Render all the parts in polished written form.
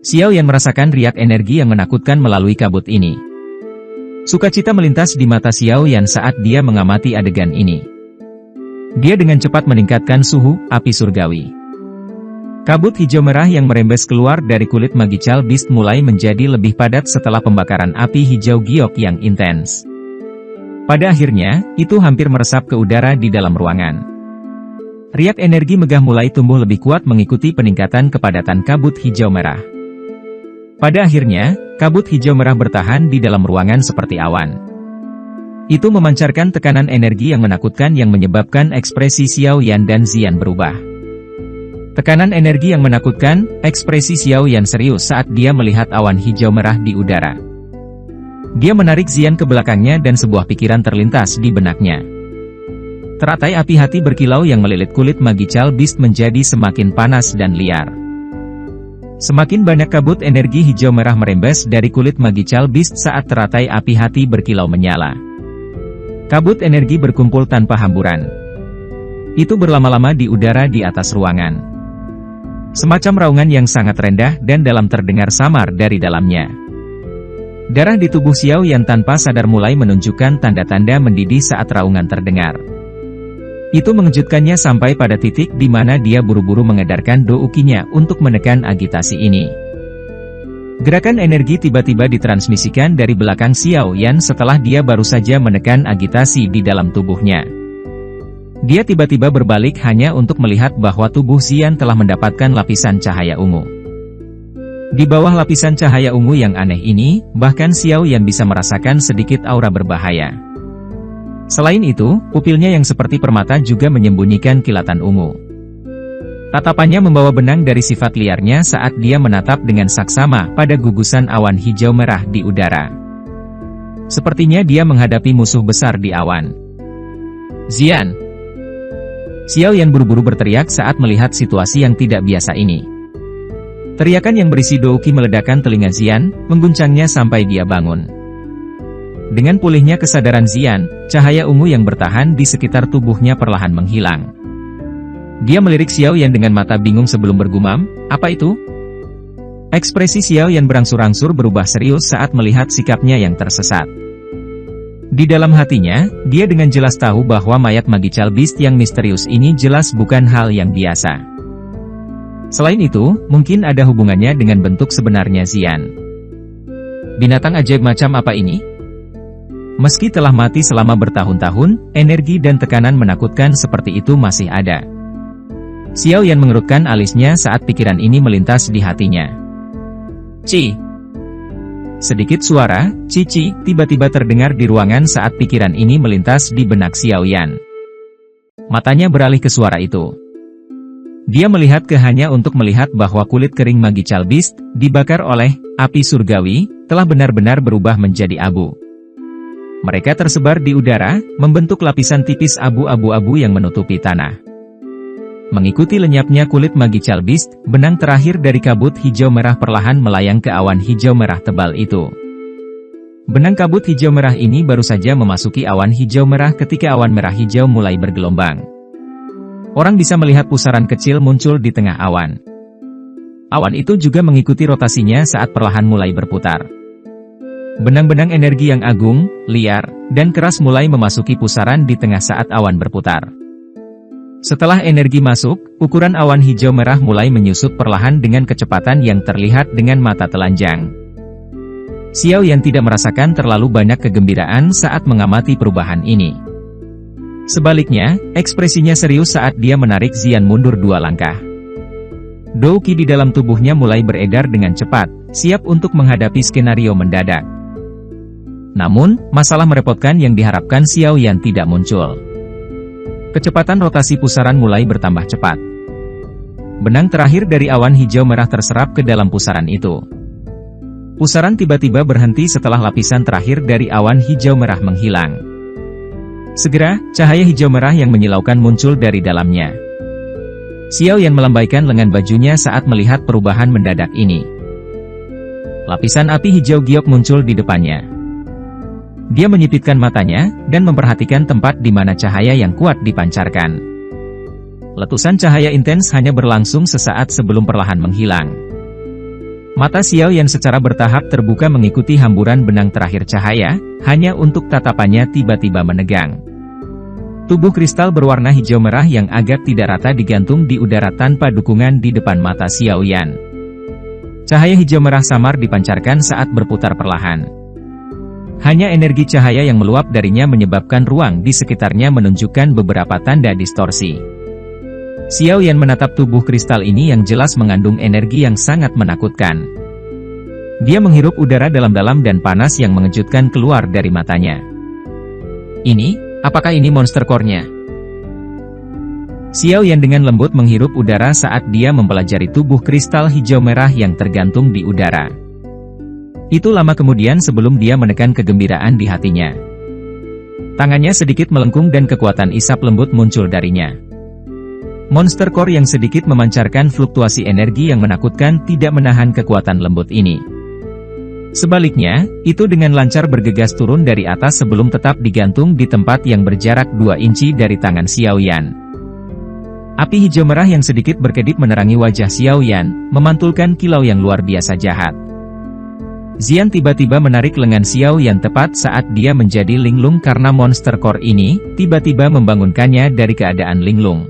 Xiao Yan merasakan riak energi yang menakutkan melalui kabut ini. Sukacita melintas di mata Xiao Yan saat dia mengamati adegan ini. Dia dengan cepat meningkatkan suhu api surgawi. Kabut hijau merah yang merembes keluar dari kulit Magical Beast mulai menjadi lebih padat setelah pembakaran api hijau giok yang intens. Pada akhirnya, itu hampir meresap ke udara di dalam ruangan. Riak energi megah mulai tumbuh lebih kuat mengikuti peningkatan kepadatan kabut hijau merah. Pada akhirnya, kabut hijau merah bertahan di dalam ruangan seperti awan. Itu memancarkan tekanan energi yang menakutkan yang menyebabkan ekspresi Xiao Yan dan Xian berubah. Tekanan energi yang menakutkan, ekspresi Xiao Yan serius saat dia melihat awan hijau merah di udara. Dia menarik Xian ke belakangnya dan sebuah pikiran terlintas di benaknya. Teratai api hati berkilau yang melilit kulit Magical Beast menjadi semakin panas dan liar. Semakin banyak kabut energi hijau merah merembes dari kulit Magical Beast saat teratai api hati berkilau menyala. Kabut energi berkumpul tanpa hamburan. Itu berlama-lama di udara di atas ruangan. Semacam raungan yang sangat rendah dan dalam terdengar samar dari dalamnya. Darah di tubuh Xiao Yan tanpa sadar mulai menunjukkan tanda-tanda mendidih saat raungan terdengar. Itu mengejutkannya sampai pada titik di mana dia buru-buru mengedarkan doukinya untuk menekan agitasi ini. Gerakan energi tiba-tiba ditransmisikan dari belakang Xiao Yan setelah dia baru saja menekan agitasi di dalam tubuhnya. Dia tiba-tiba berbalik hanya untuk melihat bahwa tubuh Xian telah mendapatkan lapisan cahaya ungu. Di bawah lapisan cahaya ungu yang aneh ini, bahkan Xiao Yan bisa merasakan sedikit aura berbahaya. Selain itu, pupilnya yang seperti permata juga menyembunyikan kilatan ungu. Tatapannya membawa benang dari sifat liarnya saat dia menatap dengan saksama pada gugusan awan hijau merah di udara. Sepertinya dia menghadapi musuh besar di awan. Xian! Xiao Yan buru-buru berteriak saat melihat situasi yang tidak biasa ini. Teriakan yang berisi douki meledakkan telinga Xian, mengguncangnya sampai dia bangun. Dengan pulihnya kesadaran Xian, cahaya ungu yang bertahan di sekitar tubuhnya perlahan menghilang. Dia melirik Xiao Yan dengan mata bingung sebelum bergumam, "Apa itu?" Ekspresi Xiao Yan berangsur-angsur berubah serius saat melihat sikapnya yang tersesat. Di dalam hatinya, dia dengan jelas tahu bahwa mayat Magical Beast yang misterius ini jelas bukan hal yang biasa. Selain itu, mungkin ada hubungannya dengan bentuk sebenarnya Xian. Binatang ajaib macam apa ini? Meski telah mati selama bertahun-tahun, energi dan tekanan menakutkan seperti itu masih ada. Xiao Yan mengerutkan alisnya saat pikiran ini melintas di hatinya. Ci! Sedikit suara, cici, tiba-tiba terdengar di ruangan saat pikiran ini melintas di benak Xiao Yan. Matanya beralih ke suara itu. Dia melihat ke hanya untuk melihat bahwa kulit kering Magical Beast, dibakar oleh api surgawi, telah benar-benar berubah menjadi abu. Mereka tersebar di udara, membentuk lapisan tipis abu-abu yang menutupi tanah. Mengikuti lenyapnya kulit Magical Beast, benang terakhir dari kabut hijau merah perlahan melayang ke awan hijau merah tebal itu. Benang kabut hijau merah ini baru saja memasuki awan hijau merah ketika awan merah hijau mulai bergelombang. Orang bisa melihat pusaran kecil muncul di tengah awan. Awan itu juga mengikuti rotasinya saat perlahan mulai berputar. Benang-benang energi yang agung, liar, dan keras mulai memasuki pusaran di tengah saat awan berputar. Setelah energi masuk, ukuran awan hijau merah mulai menyusut perlahan dengan kecepatan yang terlihat dengan mata telanjang. Xiao Yan tidak merasakan terlalu banyak kegembiraan saat mengamati perubahan ini. Sebaliknya, ekspresinya serius saat dia menarik Xian mundur 2 langkah. Douki di dalam tubuhnya mulai beredar dengan cepat, siap untuk menghadapi skenario mendadak. Namun, masalah merepotkan yang diharapkan Xiao Yan tidak muncul. Kecepatan rotasi pusaran mulai bertambah cepat. Benang terakhir dari awan hijau merah terserap ke dalam pusaran itu. Pusaran tiba-tiba berhenti setelah lapisan terakhir dari awan hijau merah menghilang. Segera, cahaya hijau merah yang menyilaukan muncul dari dalamnya. Xiao Yan melambaikan lengan bajunya saat melihat perubahan mendadak ini. Lapisan api hijau giok muncul di depannya. Dia menyipitkan matanya, dan memperhatikan tempat di mana cahaya yang kuat dipancarkan. Letusan cahaya intens hanya berlangsung sesaat sebelum perlahan menghilang. Mata Xiaoyan secara bertahap terbuka mengikuti hamburan benang terakhir cahaya, hanya untuk tatapannya tiba-tiba menegang. Tubuh kristal berwarna hijau merah yang agak tidak rata digantung di udara tanpa dukungan di depan mata Xiaoyan. Cahaya hijau merah samar dipancarkan saat berputar perlahan. Hanya energi cahaya yang meluap darinya menyebabkan ruang di sekitarnya menunjukkan beberapa tanda distorsi. Xiaoyan menatap tubuh kristal ini yang jelas mengandung energi yang sangat menakutkan. Dia menghirup udara dalam-dalam dan panas yang mengejutkan keluar dari matanya. Apakah ini monster core-nya? Xiaoyan dengan lembut menghirup udara saat dia mempelajari tubuh kristal hijau merah yang tergantung di udara. Itu lama kemudian sebelum dia menekan kegembiraan di hatinya. Tangannya sedikit melengkung dan kekuatan isap lembut muncul darinya. Monster core yang sedikit memancarkan fluktuasi energi yang menakutkan tidak menahan kekuatan lembut ini. Sebaliknya, itu dengan lancar bergegas turun dari atas sebelum tetap digantung di tempat yang berjarak 2 inci dari tangan Xiaoyan. Api hijau merah yang sedikit berkedip menerangi wajah Xiaoyan, memantulkan kilau yang luar biasa jahat. Xian tiba-tiba menarik lengan Xiaoyan tepat saat dia menjadi linglung karena monster core ini, tiba-tiba membangunkannya dari keadaan linglung.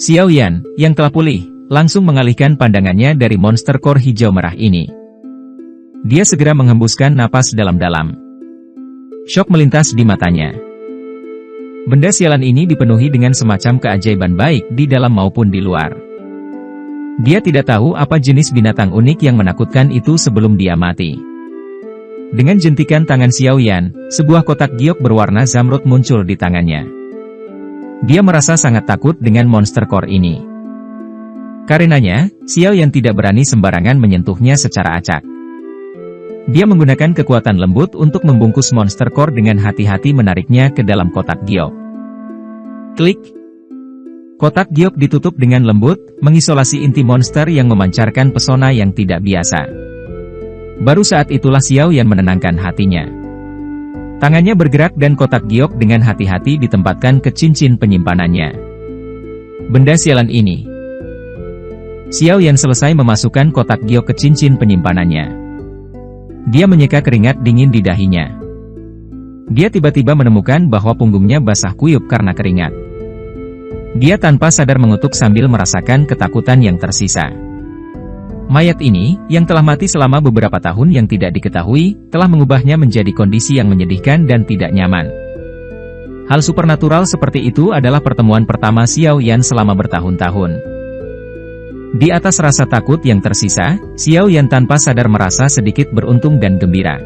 Xiaoyan, yang telah pulih, langsung mengalihkan pandangannya dari monster core hijau merah ini. Dia segera menghembuskan napas dalam-dalam. Syok melintas di matanya. Benda sialan ini dipenuhi dengan semacam keajaiban baik di dalam maupun di luar. Dia tidak tahu apa jenis binatang unik yang menakutkan itu sebelum dia mati. Dengan jentikan tangan Xiaoyan, sebuah kotak giok berwarna zamrud muncul di tangannya. Dia merasa sangat takut dengan monster core ini. Karenanya, Xiaoyan tidak berani sembarangan menyentuhnya secara acak. Dia menggunakan kekuatan lembut untuk membungkus monster core dengan hati-hati menariknya ke dalam kotak giok. Klik. Kotak giok ditutup dengan lembut, mengisolasi inti monster yang memancarkan pesona yang tidak biasa. Baru saat itulah Xiaoyan menenangkan hatinya. Tangannya bergerak dan kotak giok dengan hati-hati ditempatkan ke cincin penyimpanannya. Benda sialan ini. Xiaoyan selesai memasukkan kotak giok ke cincin penyimpanannya. Dia menyeka keringat dingin di dahinya. Dia tiba-tiba menemukan bahwa punggungnya basah kuyup karena keringat. Dia tanpa sadar mengutuk sambil merasakan ketakutan yang tersisa. Mayat ini, yang telah mati selama beberapa tahun yang tidak diketahui, telah mengubahnya menjadi kondisi yang menyedihkan dan tidak nyaman. Hal supernatural seperti itu adalah pertemuan pertama Xiaoyan selama bertahun-tahun. Di atas rasa takut yang tersisa, Xiaoyan tanpa sadar merasa sedikit beruntung dan gembira.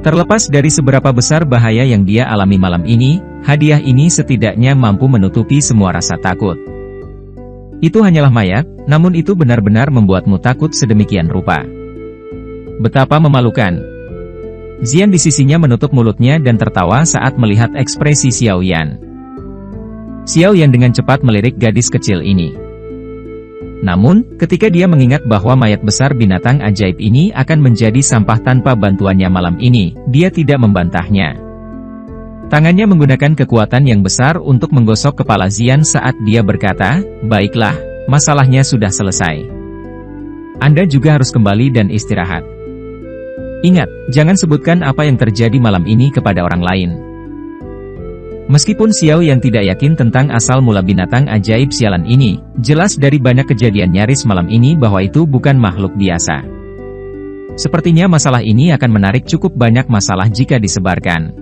Terlepas dari seberapa besar bahaya yang dia alami malam ini, hadiah ini setidaknya mampu menutupi semua rasa takut. Itu hanyalah mayat, namun itu benar-benar membuatmu takut sedemikian rupa. Betapa memalukan. Xian di sisinya menutup mulutnya dan tertawa saat melihat ekspresi Xiaoyan. Xiaoyan dengan cepat melirik gadis kecil ini. Namun, ketika dia mengingat bahwa mayat besar binatang ajaib ini akan menjadi sampah tanpa bantuannya malam ini, dia tidak membantahnya. Tangannya menggunakan kekuatan yang besar untuk menggosok kepala Xian saat dia berkata, "Baiklah, masalahnya sudah selesai. Anda juga harus kembali dan istirahat. Ingat, jangan sebutkan apa yang terjadi malam ini kepada orang lain." Meskipun Xiaoyan tidak yakin tentang asal mula binatang ajaib sialan ini, jelas dari banyak kejadian nyaris malam ini bahwa itu bukan makhluk biasa. Sepertinya masalah ini akan menarik cukup banyak masalah jika disebarkan.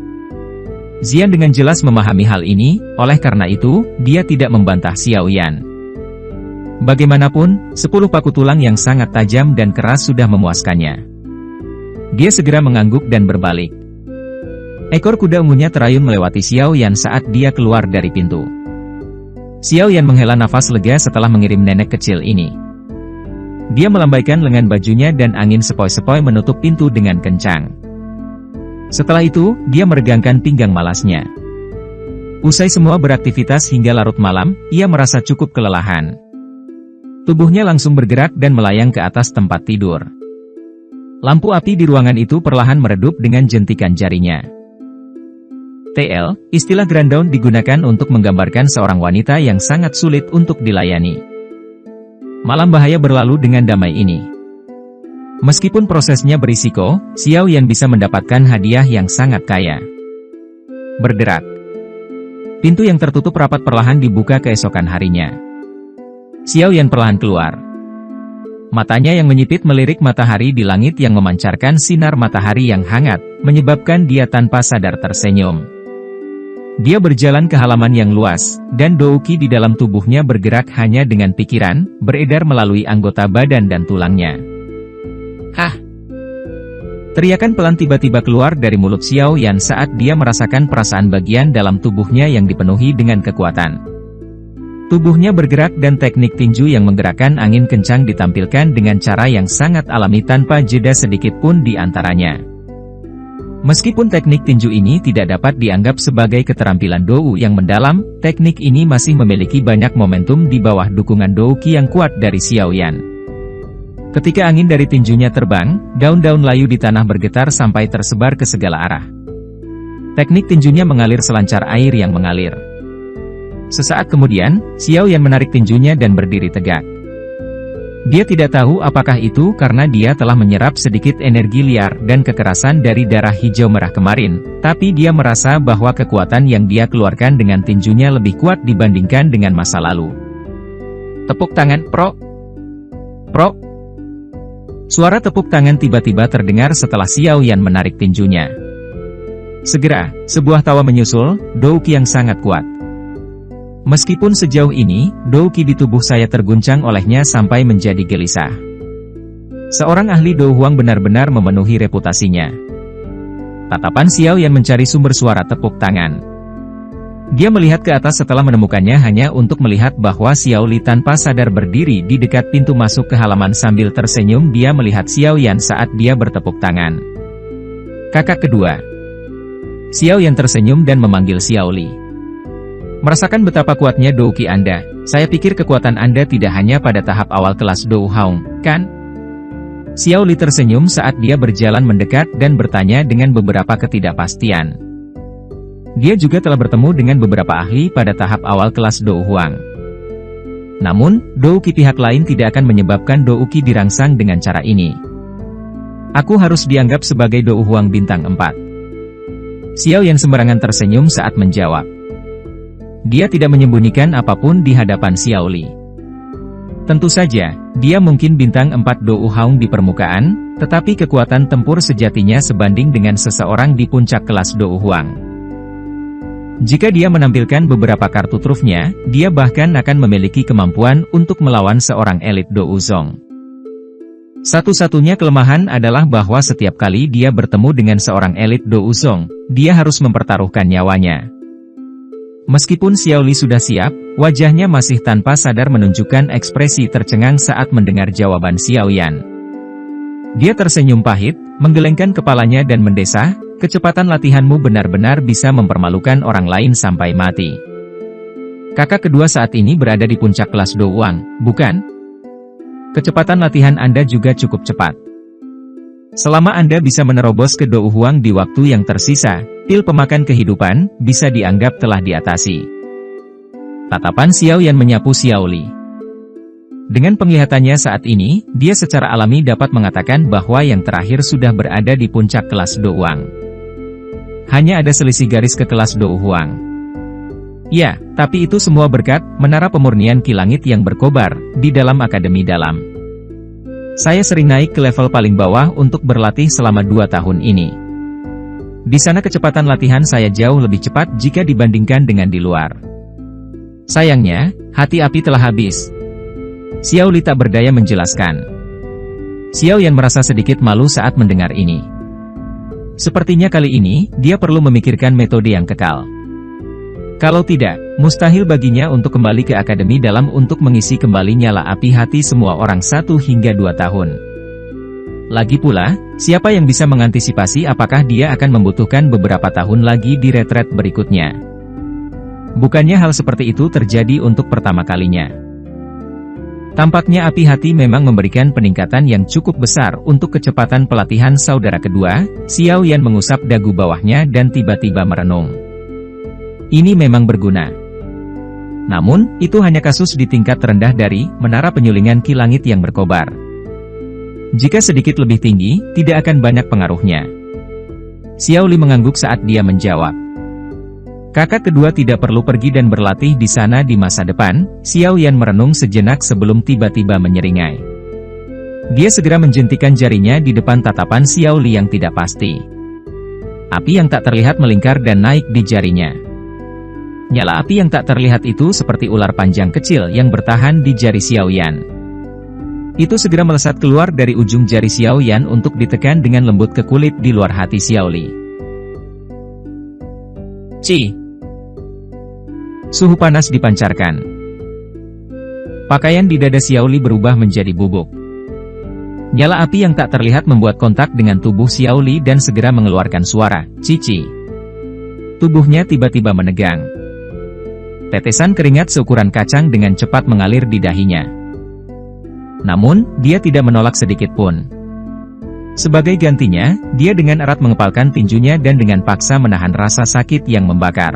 Xian dengan jelas memahami hal ini, oleh karena itu, dia tidak membantah Xiaoyan. Bagaimanapun, 10 paku tulang yang sangat tajam dan keras sudah memuaskannya. Dia segera mengangguk dan berbalik. Ekor kuda ungunya terayun melewati Xiaoyan saat dia keluar dari pintu. Xiaoyan menghela nafas lega setelah mengirim nenek kecil ini. Dia melambaikan lengan bajunya dan angin sepoi-sepoi menutup pintu dengan kencang. Setelah itu, dia meregangkan pinggang malasnya. Usai semua beraktivitas hingga larut malam, ia merasa cukup kelelahan. Tubuhnya langsung bergerak dan melayang ke atas tempat tidur. Lampu api di ruangan itu perlahan meredup dengan jentikan jarinya. TL, istilah Grandawn digunakan untuk menggambarkan seorang wanita yang sangat sulit untuk dilayani. Malam bahaya berlalu dengan damai ini. Meskipun prosesnya berisiko, Xiao Yan bisa mendapatkan hadiah yang sangat kaya. Bergerak. Pintu yang tertutup rapat perlahan dibuka keesokan harinya. Xiao Yan perlahan keluar. Matanya yang menyipit melirik matahari di langit yang memancarkan sinar matahari yang hangat, menyebabkan dia tanpa sadar tersenyum. Dia berjalan ke halaman yang luas, dan Douqi di dalam tubuhnya bergerak hanya dengan pikiran, beredar melalui anggota badan dan tulangnya. Hah! Teriakan pelan tiba-tiba keluar dari mulut Xiao Yan saat dia merasakan perasaan bagian dalam tubuhnya yang dipenuhi dengan kekuatan. Tubuhnya bergerak dan teknik tinju yang menggerakkan angin kencang ditampilkan dengan cara yang sangat alami tanpa jeda sedikit pun di antaranya. Meskipun teknik tinju ini tidak dapat dianggap sebagai keterampilan Dou yang mendalam, teknik ini masih memiliki banyak momentum di bawah dukungan Douqi yang kuat dari Xiao Yan. Ketika angin dari tinjunya terbang, daun-daun layu di tanah bergetar sampai tersebar ke segala arah. Teknik tinjunya mengalir selancar air yang mengalir. Sesaat kemudian, Xiao Yan menarik tinjunya dan berdiri tegak. Dia tidak tahu apakah itu karena dia telah menyerap sedikit energi liar dan kekerasan dari darah hijau merah kemarin, tapi dia merasa bahwa kekuatan yang dia keluarkan dengan tinjunya lebih kuat dibandingkan dengan masa lalu. Tepuk tangan, pro! Pro! Suara tepuk tangan tiba-tiba terdengar setelah Xiao Yan menarik tinjunya. Segera, sebuah tawa menyusul, Douqi yang sangat kuat. Meskipun sejauh ini, Douqi di tubuh saya terguncang olehnya sampai menjadi gelisah. Seorang ahli Dou Huang benar-benar memenuhi reputasinya. Tatapan Xiao Yan mencari sumber suara tepuk tangan. Dia melihat ke atas setelah menemukannya hanya untuk melihat bahwa Xiao Li tanpa sadar berdiri di dekat pintu masuk ke halaman sambil tersenyum. Dia melihat Xiao Yan saat dia bertepuk tangan. Kakak kedua. Xiao Yan tersenyum dan memanggil Xiao Li. Merasakan betapa kuatnya Douqi Anda, saya pikir kekuatan Anda tidak hanya pada tahap awal kelas Dou Huang, kan? Xiao Li tersenyum saat dia berjalan mendekat dan bertanya dengan beberapa ketidakpastian. Dia juga telah bertemu dengan beberapa ahli pada tahap awal kelas Dou Huang. Namun, Douqi pihak lain tidak akan menyebabkan Douqi dirangsang dengan cara ini. Aku harus dianggap sebagai Dou Huang bintang 4. Xiao Yan sembarangan tersenyum saat menjawab. Dia tidak menyembunyikan apapun di hadapan Xiao Li. Tentu saja, dia mungkin bintang 4 Dou Huang di permukaan, tetapi kekuatan tempur sejatinya sebanding dengan seseorang di puncak kelas Dou Huang. Jika dia menampilkan beberapa kartu trufnya, dia bahkan akan memiliki kemampuan untuk melawan seorang elit Dou Zong. Satu-satunya kelemahan adalah bahwa setiap kali dia bertemu dengan seorang elit Dou Zong, dia harus mempertaruhkan nyawanya. Meskipun Xiao Li sudah siap, wajahnya masih tanpa sadar menunjukkan ekspresi tercengang saat mendengar jawaban Xiao Yan. Dia tersenyum pahit, menggelengkan kepalanya dan mendesah, kecepatan latihanmu benar-benar bisa mempermalukan orang lain sampai mati. Kakak kedua saat ini berada di puncak kelas Dou Huang, bukan? Kecepatan latihan Anda juga cukup cepat. Selama Anda bisa menerobos ke Dou Huang di waktu yang tersisa, pil pemakan kehidupan bisa dianggap telah diatasi. Tatapan Xiao Yan menyapu Xiao Li. Dengan penglihatannya saat ini, dia secara alami dapat mengatakan bahwa yang terakhir sudah berada di puncak kelas Dou Huang. Hanya ada selisih garis ke kelas Dou Huang. Ya, tapi itu semua berkat menara pemurnian Ki Langit yang berkobar di dalam Akademi Dalam. Saya sering naik ke level paling bawah untuk berlatih selama 2 tahun ini. Di sana kecepatan latihan saya jauh lebih cepat jika dibandingkan dengan di luar. Sayangnya, hati api telah habis. Xiao Li tak berdaya menjelaskan. Xiao Yan merasa sedikit malu saat mendengar ini. Sepertinya kali ini, dia perlu memikirkan metode yang kekal. Kalau tidak, mustahil baginya untuk kembali ke Akademi Dalam untuk mengisi kembali nyala api hati semua orang 1 hingga 2 tahun. Lagi pula, siapa yang bisa mengantisipasi apakah dia akan membutuhkan beberapa tahun lagi di retret berikutnya? Bukannya hal seperti itu terjadi untuk pertama kalinya. Tampaknya api hati memang memberikan peningkatan yang cukup besar untuk kecepatan pelatihan saudara kedua. Xiao Yan mengusap dagu bawahnya dan tiba-tiba merenung. Ini memang berguna. Namun, itu hanya kasus di tingkat terendah dari menara penyulingan Ki Langit yang berkobar. Jika sedikit lebih tinggi, tidak akan banyak pengaruhnya. Xiao Li mengangguk saat dia menjawab. Kakak kedua tidak perlu pergi dan berlatih di sana di masa depan. Xiao Yan merenung sejenak sebelum tiba-tiba menyeringai. Dia segera menjentikan jarinya di depan tatapan Xiao Li yang tidak pasti. Api yang tak terlihat melingkar dan naik di jarinya. Nyala api yang tak terlihat itu seperti ular panjang kecil yang bertahan di jari Xiao Yan. Itu segera melesat keluar dari ujung jari Xiao Yan untuk ditekan dengan lembut ke kulit di luar hati Xiao Li. Ci! Suhu panas dipancarkan. Pakaian di dada Xiao Li berubah menjadi bubuk. Nyala api yang tak terlihat membuat kontak dengan tubuh Xiao Li dan segera mengeluarkan suara, cici. Tubuhnya tiba-tiba menegang. Tetesan keringat seukuran kacang dengan cepat mengalir di dahinya. Namun, dia tidak menolak sedikit pun. Sebagai gantinya, dia dengan erat mengepalkan tinjunya dan dengan paksa menahan rasa sakit yang membakar.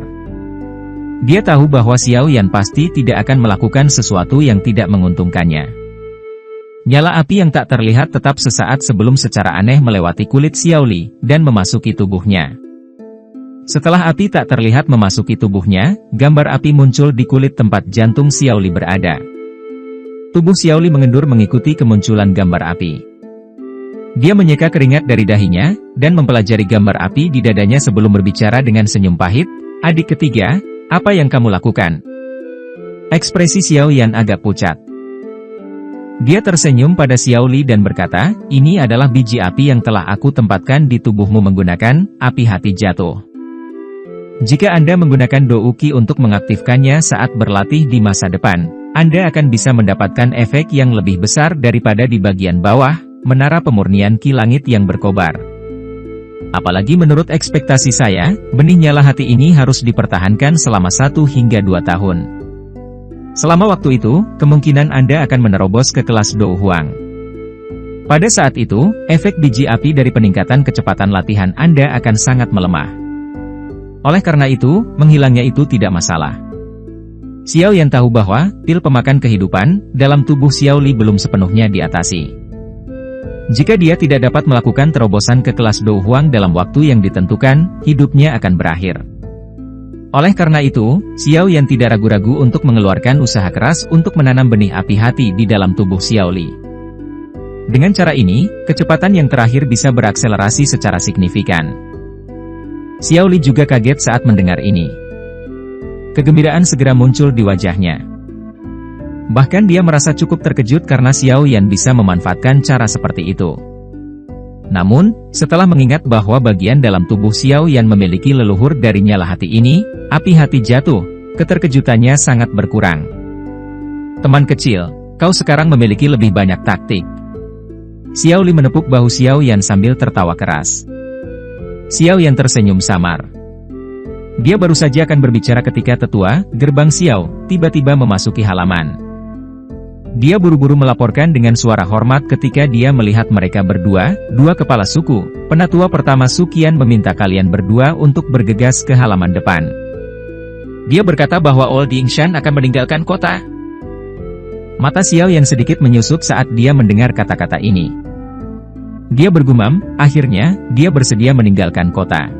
Dia tahu bahwa Xiao Yan pasti tidak akan melakukan sesuatu yang tidak menguntungkannya. Nyala api yang tak terlihat tetap sesaat sebelum secara aneh melewati kulit Xiao Li dan memasuki tubuhnya. Setelah api tak terlihat memasuki tubuhnya, gambar api muncul di kulit tempat jantung Xiao Li berada. Tubuh Xiao Li mengendur mengikuti kemunculan gambar api. Dia menyeka keringat dari dahinya, dan mempelajari gambar api di dadanya sebelum berbicara dengan senyum pahit, "Adik ketiga, apa yang kamu lakukan?" Ekspresi Xiao Yan agak pucat. Dia tersenyum pada Xiao Li dan berkata, "Ini adalah biji api yang telah aku tempatkan di tubuhmu menggunakan api hati jatuh. Jika Anda menggunakan Douki untuk mengaktifkannya saat berlatih di masa depan, Anda akan bisa mendapatkan efek yang lebih besar daripada di bagian bawah, menara pemurnian ki langit yang berkobar. Apalagi menurut ekspektasi saya, benih nyala hati ini harus dipertahankan selama 1 hingga 2 tahun. Selama waktu itu, kemungkinan Anda akan menerobos ke kelas Dou Huang. Pada saat itu, efek biji api dari peningkatan kecepatan latihan Anda akan sangat melemah. Oleh karena itu, menghilangnya itu tidak masalah." Xiao Yan tahu bahwa pil pemakan kehidupan dalam tubuh Xiao Li belum sepenuhnya diatasi. Jika dia tidak dapat melakukan terobosan ke kelas Dou Huang dalam waktu yang ditentukan, hidupnya akan berakhir. Oleh karena itu, Xiao Yan tidak ragu-ragu untuk mengeluarkan usaha keras untuk menanam benih api hati di dalam tubuh Xiao Li. Dengan cara ini, kecepatan yang terakhir bisa berakselerasi secara signifikan. Xiao Li juga kaget saat mendengar ini. Kegembiraan segera muncul di wajahnya. Bahkan dia merasa cukup terkejut karena Xiao Yan bisa memanfaatkan cara seperti itu. Namun, setelah mengingat bahwa bagian dalam tubuh Xiao Yan memiliki leluhur dari nyala hati ini, api hati jatuh, keterkejutannya sangat berkurang. "Teman kecil, kau sekarang memiliki lebih banyak taktik." Xiao Li menepuk bahu Xiao Yan sambil tertawa keras. Xiao Yan tersenyum samar. Dia baru saja akan berbicara ketika tetua, gerbang Xiao, tiba-tiba memasuki halaman. Dia buru-buru melaporkan dengan suara hormat ketika dia melihat mereka berdua, 2 kepala suku. Penatua pertama Sukian meminta kalian berdua untuk bergegas ke halaman depan. Dia berkata bahwa Old Yingshan akan meninggalkan kota. Mata Xiao Yan sedikit menyusut saat dia mendengar kata-kata ini. Dia bergumam, akhirnya, dia bersedia meninggalkan kota.